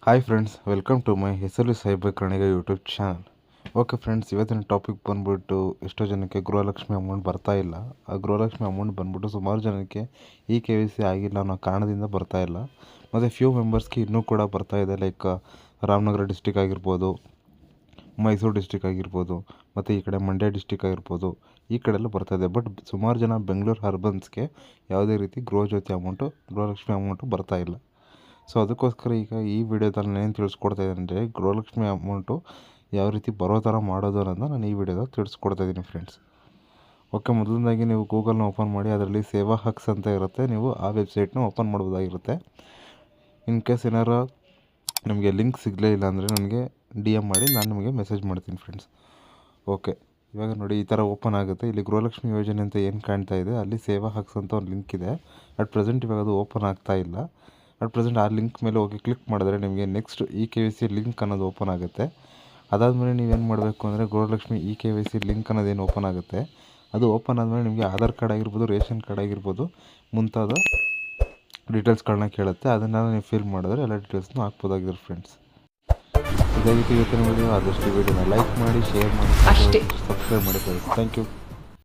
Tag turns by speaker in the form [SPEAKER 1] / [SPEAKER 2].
[SPEAKER 1] Hi friends, welcome to my ಹೆಸರು cyber ಕರ್ಣಿಗ YouTube channel. Okay friends, ಇವತ್ತಿನ topic ಬಂದುಬಿಟ್ಟು ಎಷ್ಟೋ ಜನಕ್ಕೆ ಗೃಹಲಕ್ಷ್ಮಿ ಅಮೌಂಟ್ ಬರ್ತಾ ಇಲ್ಲ. ಆ ಗೃಹಲಕ್ಷ್ಮಿ ಅಮೌಂಟ್ ಬಂದ್ಬಿಟ್ಟು ಸುಮಾರು ಜನಕ್ಕೆ KYC ಆಗಿಲ್ಲ ಅನ್ನೋ ಕಾರಣದಿಂದ ಬರ್ತಾ ಇಲ್ಲ. ಮತ್ತು ಫ್ಯೂ ಮೆಂಬರ್ಸ್ಗೆ ಇನ್ನೂ ಕೂಡ ಬರ್ತಾ ಇದೆ. ಲೈಕ್ ರಾಮನಗರ ಡಿಸ್ಟಿಕ್ ಆಗಿರ್ಬೋದು, ಮೈಸೂರು ಡಿಸ್ಟಿಕ್ ಆಗಿರ್ಬೋದು, ಮತ್ತು ಈ ಕಡೆ ಮಂಡ್ಯ ಡಿಸ್ಟಿಕ್ ಆಗಿರ್ಬೋದು, ಈ ಕಡೆ ಎಲ್ಲ ಬರ್ತಾಯಿದೆ. ಬಟ್ ಸುಮಾರು ಜನ ಬೆಂಗಳೂರು ಅರ್ಬನ್ಸ್ಗೆ ಯಾವುದೇ ರೀತಿ ಗೃಹಲಕ್ಷ್ಮಿ ಅಮೌಂಟು ಬರ್ತಾ ಇಲ್ಲ. ಸೊ ಅದಕ್ಕೋಸ್ಕರ ಈಗ ಈ ವಿಡಿಯೋದಲ್ಲಿ ನಾನೇನು ತಿಳಿಸ್ಕೊಡ್ತಾ ಇದ್ದೀನಿ ಅಂದರೆ, ಗೃಹಲಕ್ಷ್ಮಿ ಅಮೌಂಟು ಯಾವ ರೀತಿ ಬರೋ ಥರ ಮಾಡೋದು ಅನ್ನೋದನ್ನ ನಾನು ಈ ವಿಡಿಯೋದಲ್ಲಿ ತಿಳಿಸ್ಕೊಡ್ತಾ ಇದ್ದೀನಿ ಫ್ರೆಂಡ್ಸ್. ಓಕೆ, ಮೊದಲನೇದಾಗಿ ನೀವು ಗೂಗಲ್ನ ಓಪನ್ ಮಾಡಿ, ಅದರಲ್ಲಿ ಸೇವಾ ಹಕ್ಸ್ ಅಂತ ಇರುತ್ತೆ, ನೀವು ಆ ವೆಬ್ಸೈಟ್ನ ಓಪನ್ ಮಾಡ್ಬೋದಾಗಿರುತ್ತೆ. ಇನ್ ಕೇಸ್ ಏನಾರು ನಿಮಗೆ ಲಿಂಕ್ ಸಿಗಲೇ ಇಲ್ಲ ಅಂದರೆ ನನಗೆ DM ಮಾಡಿ, ನಾನು ನಿಮಗೆ ಮೆಸೇಜ್ ಮಾಡ್ತೀನಿ ಫ್ರೆಂಡ್ಸ್. ಓಕೆ, ಇವಾಗ ನೋಡಿ ಈ ಥರ ಓಪನ್ ಆಗುತ್ತೆ. ಇಲ್ಲಿ ಗೃಹಲಕ್ಷ್ಮಿ ಯೋಜನೆ ಅಂತ ಏನು ಕಾಣ್ತಾ ಇದೆ, ಅಲ್ಲಿ ಸೇವಾ ಹಕ್ಸ್ ಅಂತ ಒಂದು ಲಿಂಕ್ ಇದೆ. ಅಟ್ ಪ್ರೆಸೆಂಟ್ ಇವಾಗ ಅದು ಓಪನ್ ಆಗ್ತಾ ಇಲ್ಲ. ಅಟ್ ಪ್ರೆಸೆಂಟ್ ಆ ಲಿಂಕ್ ಮೇಲೆ ಹೋಗಿ ಕ್ಲಿಕ್ ಮಾಡಿದ್ರೆ ನಿಮಗೆ ನೆಕ್ಸ್ಟ್ KYC ಲಿಂಕ್ ಅನ್ನೋದು ಓಪನ್ ಆಗುತ್ತೆ. ಅದಾದಮೇಲೆ ನೀವೇನು ಮಾಡಬೇಕು ಅಂದರೆ, ಗೃಹಲಕ್ಷ್ಮಿ KYC ಲಿಂಕ್ ಅನ್ನೋದೇನು ಓಪನ್ ಆಗುತ್ತೆ, ಅದು ಓಪನ್ ಆದಮೇಲೆ ನಿಮಗೆ ಆಧಾರ್ ಕಾರ್ಡ್ ಆಗಿರ್ಬೋದು, ರೇಷನ್ ಕಾರ್ಡ್ ಆಗಿರ್ಬೋದು, ಮುಂತಾದ ಡೀಟೇಲ್ಸ್ಗಳನ್ನ ಕೇಳುತ್ತೆ. ಅದನ್ನೆಲ್ಲ ನೀವು ಫಿಲ್ ಮಾಡಿದ್ರೆ ಎಲ್ಲ ಡೀಟೇಲ್ಸ್ನೂ ಹಾಕ್ಬೋದಾಗಿದ್ರು ಫ್ರೆಂಡ್ಸ್. ಇದಾಗಿತ್ತು ಇವತ್ತಿನ ವಿಡಿಯೋ. ಆದಷ್ಟು ವಿಡಿಯೋನ ಲೈಕ್ ಮಾಡಿ, ಶೇರ್ ಮಾಡಿ, ಸಬ್ಸ್ಕ್ರೈಬ್ ಮಾಡಿ ಫ್ರೆಂಡ್ಸ್. Thank you.